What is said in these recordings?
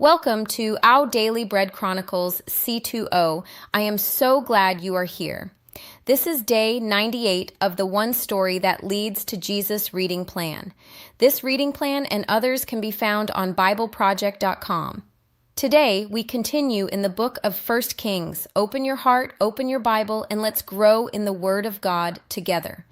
Welcome to Our Daily Bread Chronicles C2O. I am so glad you are here. This is day 98 of the one story that leads to Jesus reading plan. This reading plan and others can be found on BibleProject.com. Today, we continue in the book of 1 Kings. Open your heart, open your Bible, and let's grow in the Word of God together.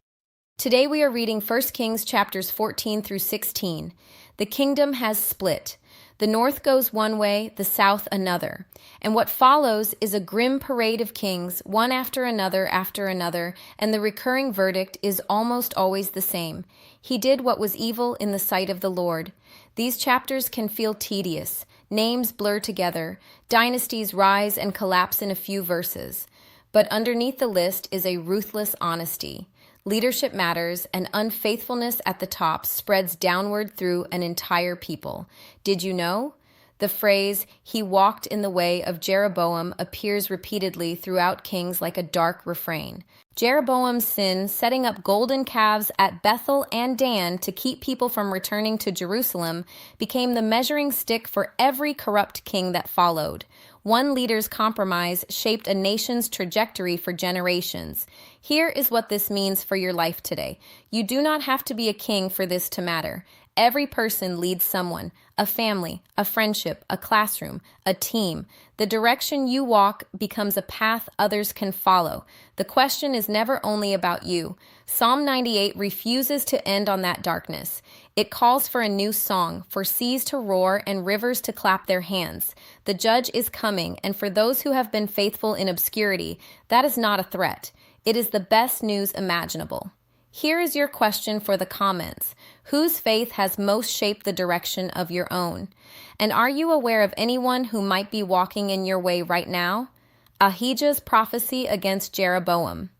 Today we are reading 1 Kings chapters 14 through 16. The kingdom has split. The north goes one way, the south another. And what follows is a grim parade of kings, one after another, and the recurring verdict is almost always the same. He did what was evil in the sight of the Lord. These chapters can feel tedious. Names blur together. Dynasties rise and collapse in a few verses. But underneath the list is a ruthless honesty. Leadership matters, and unfaithfulness at the top spreads downward through an entire people. Did you know? The phrase, "he walked in the way of Jeroboam," appears repeatedly throughout Kings like a dark refrain. Jeroboam's sin, setting up golden calves at Bethel and Dan to keep people from returning to Jerusalem, became the measuring stick for every corrupt king that followed. One leader's compromise shaped a nation's trajectory for generations. Here is what this means for your life today. You do not have to be a king for this to matter. Every person leads someone, a family, a friendship, a classroom, a team. The direction you walk becomes a path others can follow. The question is never only about you. Psalm 98 refuses to end on that darkness. It calls for a new song, for seas to roar and rivers to clap their hands. The judge is coming, and for those who have been faithful in obscurity, that is not a threat. It is the best news imaginable. Here is your question for the comments. Whose faith has most shaped the direction of your own? And are you aware of anyone who might be walking in your way right now? Ahijah's prophecy against Jeroboam.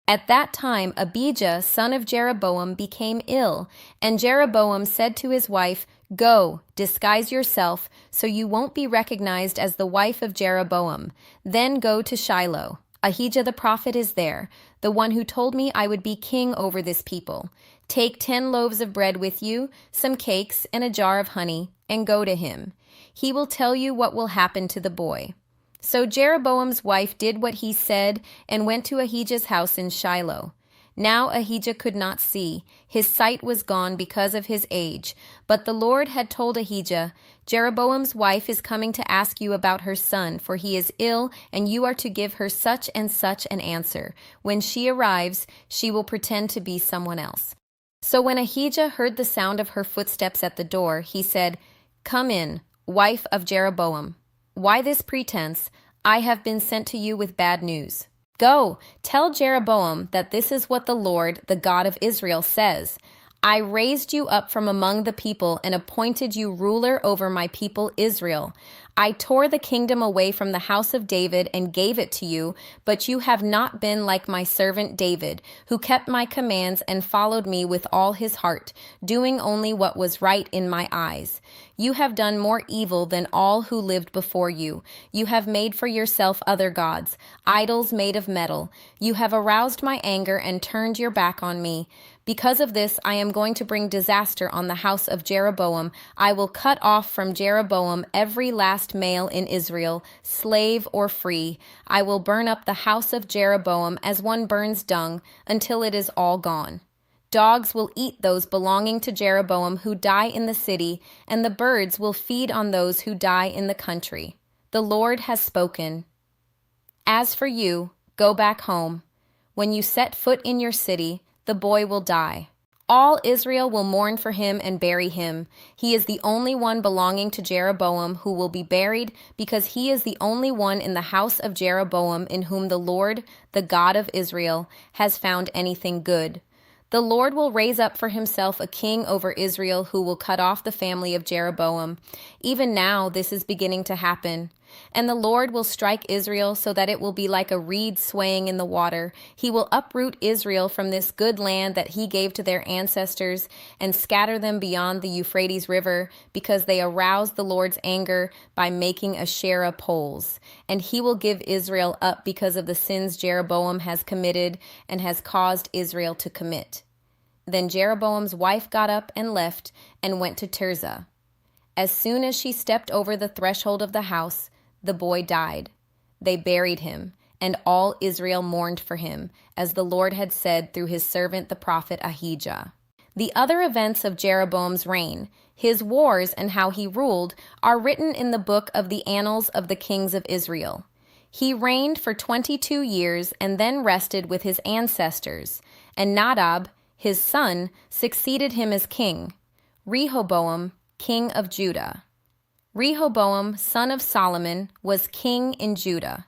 At that time, Abijah, son of Jeroboam, became ill, and Jeroboam said to his wife, "Go, disguise yourself, so you won't be recognized as the wife of Jeroboam. Then go to Shiloh. Ahijah the prophet is there, the one who told me I would be king over this people. Take 10 loaves of bread with you, some cakes, and a jar of honey, and go to him. He will tell you what will happen to the boy." So Jeroboam's wife did what he said and went to Ahijah's house in Shiloh. Now Ahijah could not see. His sight was gone because of his age. But the Lord had told Ahijah, "Jeroboam's wife is coming to ask you about her son, for he is ill, and you are to give her such and such an answer. When she arrives, she will pretend to be someone else." So when Ahijah heard the sound of her footsteps at the door, he said, "Come in, wife of Jeroboam. Why this pretense? I have been sent to you with bad news. Go, tell Jeroboam that this is what the Lord, the God of Israel, says. I raised you up from among the people and appointed you ruler over my people Israel. I tore the kingdom away from the house of David and gave it to you, but you have not been like my servant David, who kept my commands and followed me with all his heart, doing only what was right in my eyes. You have done more evil than all who lived before you. You have made for yourself other gods, idols made of metal. You have aroused my anger and turned your back on me. Because of this, I am going to bring disaster on the house of Jeroboam. I will cut off from Jeroboam every last male in Israel, slave or free. I will burn up the house of Jeroboam as one burns dung until it is all gone. Dogs will eat those belonging to Jeroboam who die in the city, and the birds will feed on those who die in the country. The Lord has spoken. As for you, go back home. When you set foot in your city, the boy will die. All Israel will mourn for him and bury him. He is the only one belonging to Jeroboam who will be buried, because he is the only one in the house of Jeroboam in whom the Lord, the God of Israel, has found anything good. The Lord will raise up for himself a king over Israel who will cut off the family of Jeroboam. Even now this is beginning to happen. And the Lord will strike Israel so that it will be like a reed swaying in the water. He will uproot Israel from this good land that he gave to their ancestors and scatter them beyond the Euphrates River, because they aroused the Lord's anger by making Asherah poles. And he will give Israel up because of the sins Jeroboam has committed and has caused Israel to commit. Then Jeroboam's wife got up and left and went to Tirzah. As soon as she stepped over the threshold of the house, the boy died. They buried him, and all Israel mourned for him, as the Lord had said through his servant the prophet Ahijah. The other events of Jeroboam's reign, his wars and how he ruled, are written in the book of the Annals of the Kings of Israel. He reigned for 22 years and then rested with his ancestors, and Nadab, his son, succeeded him as king. Rehoboam, king of Judah. Rehoboam, son of Solomon, was king in Judah.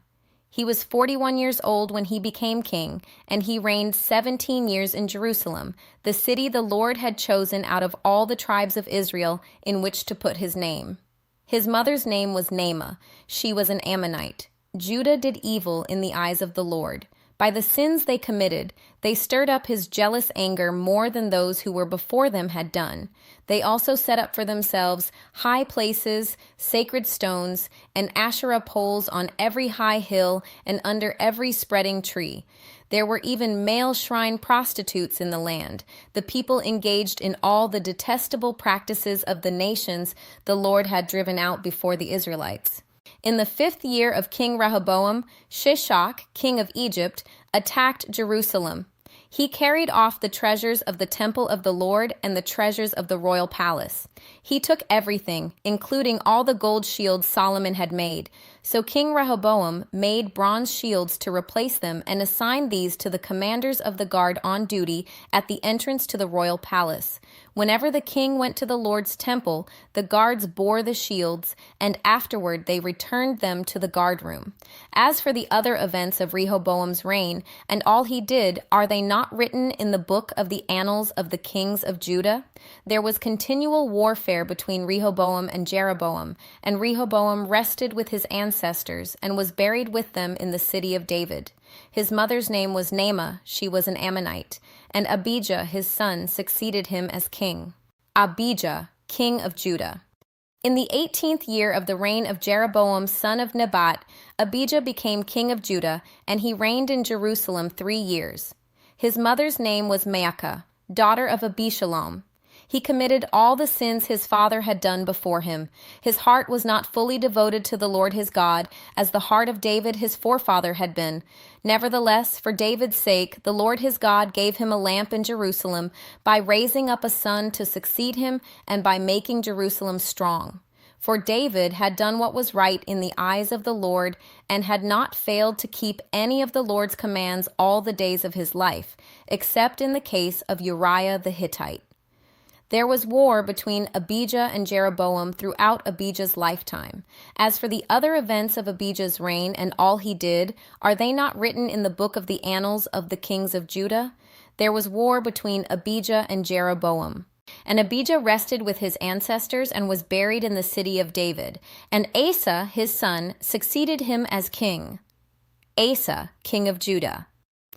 He was 41 years old when he became king, and he reigned 17 years in Jerusalem, the city the Lord had chosen out of all the tribes of Israel in which to put his name. His mother's name was Naamah. She was an Ammonite. Judah did evil in the eyes of the Lord. By the sins they committed, they stirred up his jealous anger more than those who were before them had done. They also set up for themselves high places, sacred stones, and Asherah poles on every high hill and under every spreading tree. There were even male shrine prostitutes in the land. The people engaged in all the detestable practices of the nations the Lord had driven out before the Israelites. In the 5th year of King Rehoboam, Shishak, king of Egypt, attacked Jerusalem. He carried off the treasures of the temple of the Lord and the treasures of the royal palace. He took everything, including all the gold shields Solomon had made. So King Rehoboam made bronze shields to replace them and assigned these to the commanders of the guard on duty at the entrance to the royal palace. Whenever the king went to the Lord's temple, the guards bore the shields, and afterward they returned them to the guard room. As for the other events of Rehoboam's reign, and all he did, are they not written in the book of the Annals of the Kings of Judah? There was continual warfare between Rehoboam and Jeroboam, and Rehoboam rested with his ancestors and was buried with them in the city of David. His mother's name was Naamah, she was an Ammonite, and Abijah his son succeeded him as king. Abijah, king of Judah. In the 18th year of the reign of Jeroboam son of Nebat, Abijah became king of Judah, and he reigned in Jerusalem 3 years. His mother's name was Maacah, daughter of Abishalom. He committed all the sins his father had done before him. His heart was not fully devoted to the Lord his God, as the heart of David his forefather had been. Nevertheless, for David's sake, the Lord his God gave him a lamp in Jerusalem by raising up a son to succeed him and by making Jerusalem strong. For David had done what was right in the eyes of the Lord and had not failed to keep any of the Lord's commands all the days of his life, except in the case of Uriah the Hittite. There was war between Abijah and Jeroboam throughout Abijah's lifetime. As for the other events of Abijah's reign and all he did, are they not written in the book of the Annals of the Kings of Judah? There was war between Abijah and Jeroboam. And Abijah rested with his ancestors and was buried in the city of David. And Asa, his son, succeeded him as king. Asa, king of Judah.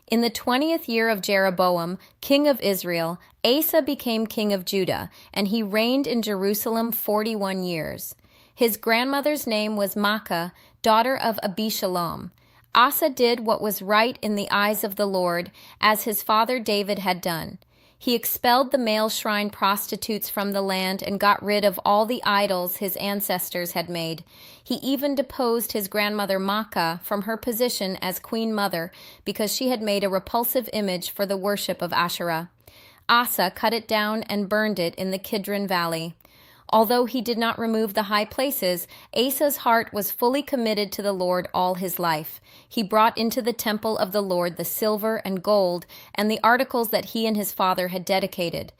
In the 20th year of Jeroboam, king of Israel, Asa became king of Judah, and he reigned in Jerusalem 41 years. His grandmother's name was Maacah, daughter of Abishalom. Asa did what was right in the eyes of the Lord, as his father David had done. He expelled the male shrine prostitutes from the land and got rid of all the idols his ancestors had made. He even deposed his grandmother Maacah from her position as queen mother because she had made a repulsive image for the worship of Asherah. Asa cut it down and burned it in the Kidron Valley. Although he did not remove the high places, Asa's heart was fully committed to the Lord all his life. He brought into the temple of the Lord the silver and gold and the articles that he and his father had dedicated.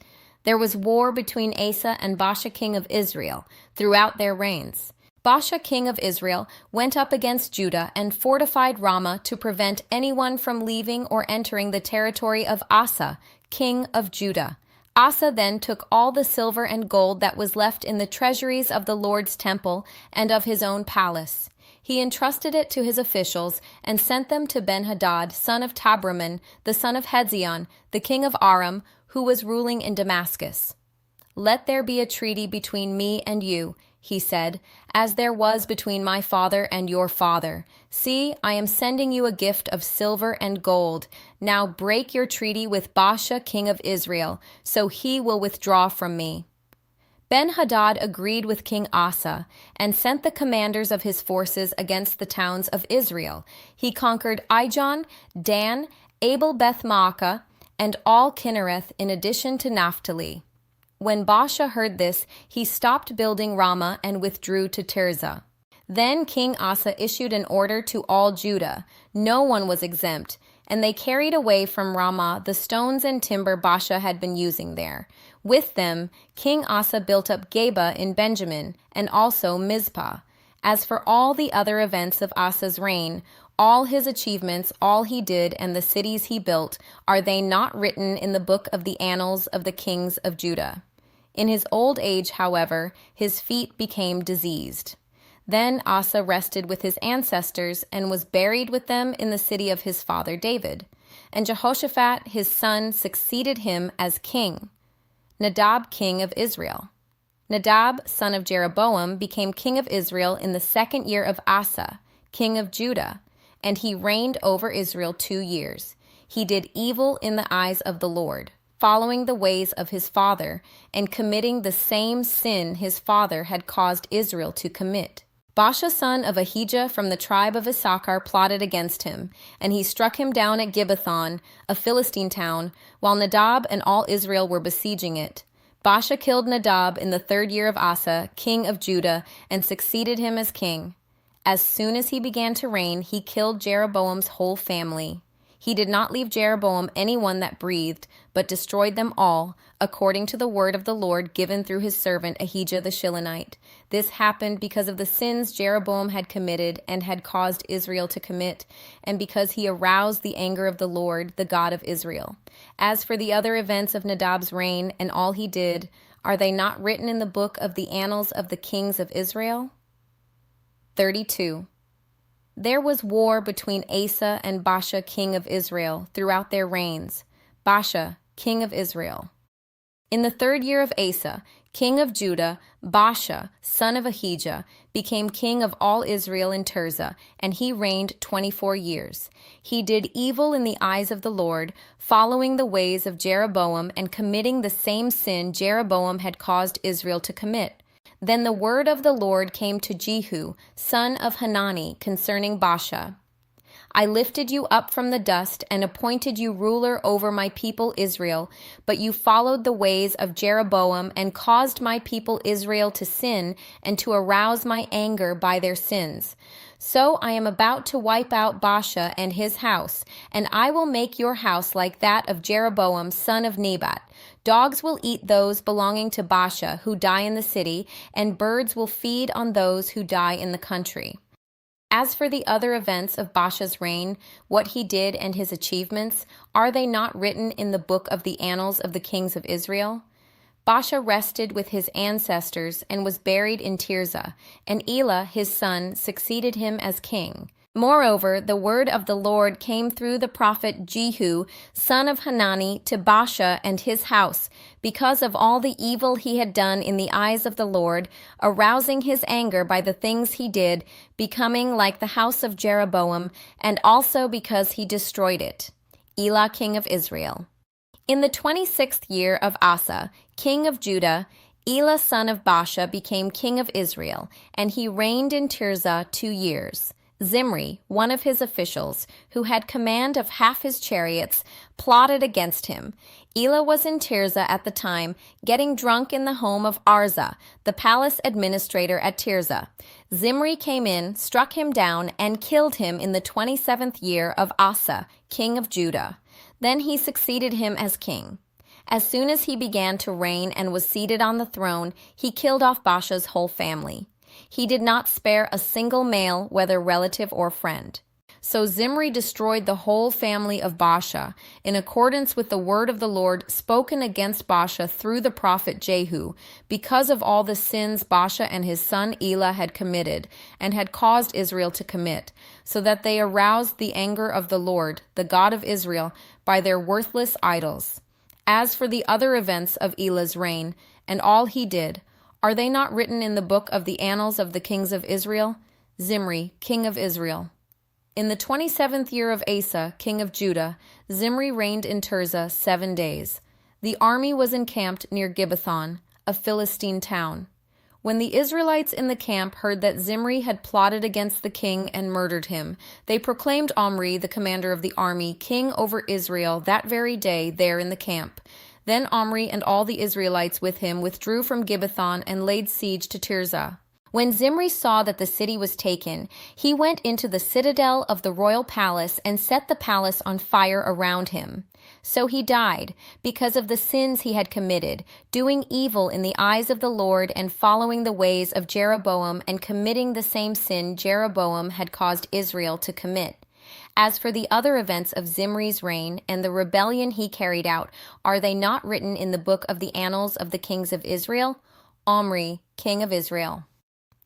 There was war between Asa and Baasha king of Israel throughout their reigns. Baasha king of Israel went up against Judah and fortified Ramah to prevent anyone from leaving or entering the territory of Asa, king of Judah. Asa then took all the silver and gold that was left in the treasuries of the Lord's temple and of his own palace. He entrusted it to his officials and sent them to Ben-Hadad, son of Tabraman, the son of Hezion, the king of Aram, who was ruling in Damascus. "Let there be a treaty between me and you," he said, "as there was between my father and your father. See, I am sending you a gift of silver and gold. Now break your treaty with Baasha king of Israel, so he will withdraw from me." Ben-Hadad agreed with King Asa and sent the commanders of his forces against the towns of Israel. He conquered Ijon, Dan, Abel-Beth-Maacah, and all Kinnereth in addition to Naphtali. When Baasha heard this, he stopped building Ramah and withdrew to Tirzah. Then King Asa issued an order to all Judah. No one was exempt, and they carried away from Ramah the stones and timber Baasha had been using there. With them, King Asa built up Geba in Benjamin, and also Mizpah. As for all the other events of Asa's reign, all his achievements, all he did, and the cities he built, are they not written in the book of the annals of the kings of Judah? In his old age, however, his feet became diseased. Then Asa rested with his ancestors and was buried with them in the city of his father David. And Jehoshaphat his son succeeded him as king. Nadab, king of Israel. Nadab, son of Jeroboam, became king of Israel in the 2nd year of Asa, king of Judah, and he reigned over Israel 2 years. He did evil in the eyes of the Lord, following the ways of his father, and committing the same sin his father had caused Israel to commit. Baasha son of Ahijah from the tribe of Issachar plotted against him, and he struck him down at Gibbethon, a Philistine town, while Nadab and all Israel were besieging it. Baasha killed Nadab in the 3rd year of Asa, king of Judah, and succeeded him as king. As soon as he began to reign, he killed Jeroboam's whole family. He did not leave Jeroboam anyone that breathed, but destroyed them all, according to the word of the Lord given through his servant Ahijah the Shilonite. This happened because of the sins Jeroboam had committed and had caused Israel to commit, and because he aroused the anger of the Lord, the God of Israel. As for the other events of Nadab's reign and all he did, are they not written in the book of the annals of the kings of Israel? 32. There was war between Asa and Baasha, king of Israel, throughout their reigns. Baasha, king of Israel. In the 3rd year of Asa, king of Judah, Baasha, son of Ahijah, became king of all Israel in Tirzah, and he reigned 24 years. He did evil in the eyes of the Lord, following the ways of Jeroboam and committing the same sin Jeroboam had caused Israel to commit. Then the word of the Lord came to Jehu, son of Hanani, concerning Baasha. I lifted you up from the dust and appointed you ruler over my people Israel, but you followed the ways of Jeroboam and caused my people Israel to sin and to arouse my anger by their sins. So I am about to wipe out Baasha and his house, and I will make your house like that of Jeroboam, son of Nebat. Dogs will eat those belonging to Baasha who die in the city, and birds will feed on those who die in the country. As for the other events of Baasha's reign, what he did and his achievements, are they not written in the book of the annals of the kings of Israel? Baasha rested with his ancestors and was buried in Tirzah, and Elah his son succeeded him as king. Moreover, the word of the Lord came through the prophet Jehu, son of Hanani, to Baasha and his house, because of all the evil he had done in the eyes of the Lord, arousing his anger by the things he did, becoming like the house of Jeroboam, and also because he destroyed it. Elah, king of Israel. In the 26th year of Asa, king of Judah, Elah, son of Baasha, became king of Israel, and he reigned in Tirzah 2 years. Zimri, one of his officials, who had command of half his chariots, plotted against him. Elah was in Tirzah at the time, getting drunk in the home of Arza, the palace administrator at Tirzah. Zimri came in, struck him down, and killed him in the 27th year of Asa, king of Judah. Then he succeeded him as king. As soon as he began to reign and was seated on the throne, he killed off Baasha's whole family. He did not spare a single male, whether relative or friend. So Zimri destroyed the whole family of Baasha, in accordance with the word of the Lord spoken against Baasha through the prophet Jehu, because of all the sins Baasha and his son Elah had committed, and had caused Israel to commit, so that they aroused the anger of the Lord, the God of Israel, by their worthless idols. As for the other events of Elah's reign, and all he did, are they not written in the book of the annals of the kings of Israel? Zimri, king of Israel. In the 27th year of Asa, king of Judah, Zimri reigned in Tirzah 7 days. The army was encamped near Gibbethon, a Philistine town. When the Israelites in the camp heard that Zimri had plotted against the king and murdered him, they proclaimed Omri, the commander of the army, king over Israel that very day there in the camp. Then Omri and all the Israelites with him withdrew from Gibbethon and laid siege to Tirzah. When Zimri saw that the city was taken, he went into the citadel of the royal palace and set the palace on fire around him. So he died, because of the sins he had committed, doing evil in the eyes of the Lord and following the ways of Jeroboam and committing the same sin Jeroboam had caused Israel to commit. As for the other events of Zimri's reign and the rebellion he carried out, are they not written in the book of the annals of the kings of Israel? Omri, king of Israel.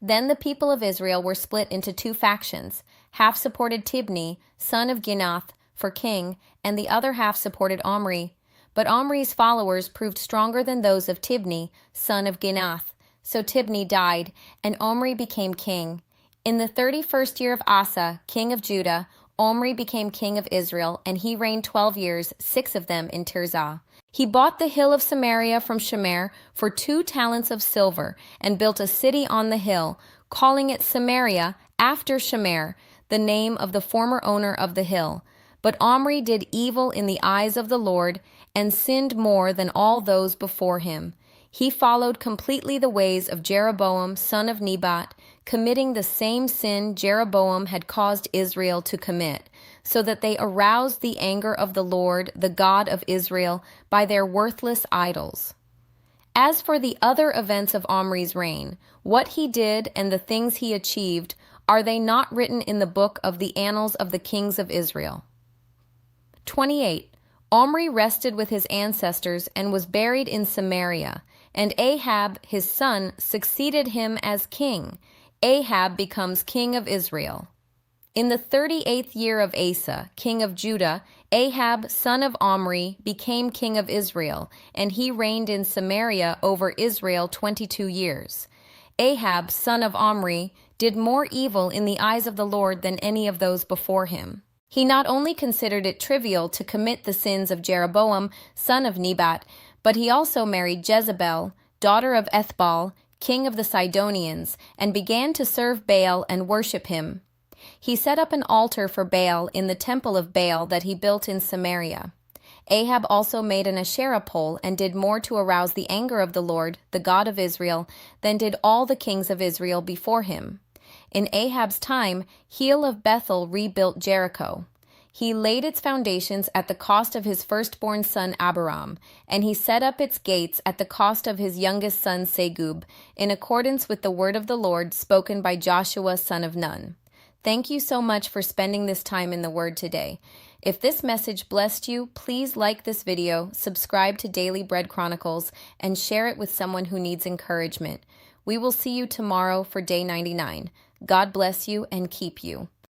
Then the people of Israel were split into two factions. Half supported Tibni, son of Ginath, for king, and the other half supported Omri. But Omri's followers proved stronger than those of Tibni, son of Ginath. So Tibni died, and Omri became king. In the 31st year of Asa, king of Judah, Omri became king of Israel, and he reigned 12 years, 6 of them in Tirzah. He bought the hill of Samaria from Shemer for 2 talents of silver and built a city on the hill, calling it Samaria after Shemer, the name of the former owner of the hill. But Omri did evil in the eyes of the Lord and sinned more than all those before him. He followed completely the ways of Jeroboam, son of Nebat, committing the same sin Jeroboam had caused Israel to commit, so that they aroused the anger of the Lord, the God of Israel, by their worthless idols. As for the other events of Omri's reign, what he did and the things he achieved, are they not written in the book of the annals of the kings of Israel? 28. Omri rested with his ancestors and was buried in Samaria, and Ahab, his son, succeeded him as king. Ahab becomes king of Israel. In the 38th year of Asa, king of Judah, Ahab, son of Omri, became king of Israel, and he reigned in Samaria over Israel 22 years. Ahab, son of Omri, did more evil in the eyes of the Lord than any of those before him. He not only considered it trivial to commit the sins of Jeroboam, son of Nebat, but he also married Jezebel, daughter of Ethbaal, king of the Sidonians, and began to serve Baal and worship him. He set up an altar for Baal in the temple of Baal that he built in Samaria. Ahab also made an Asherah pole and did more to arouse the anger of the Lord, the God of Israel, than did all the kings of Israel before him. In Ahab's time, Hiel of Bethel rebuilt Jericho. He laid its foundations at the cost of his firstborn son Abiram, and he set up its gates at the cost of his youngest son Segub, in accordance with the word of the Lord spoken by Joshua son of Nun. Thank you so much for spending this time in the Word today. If this message blessed you, please like this video, subscribe to Daily Bread Chronicles, and share it with someone who needs encouragement. We will see you tomorrow for day 99. God bless you and keep you.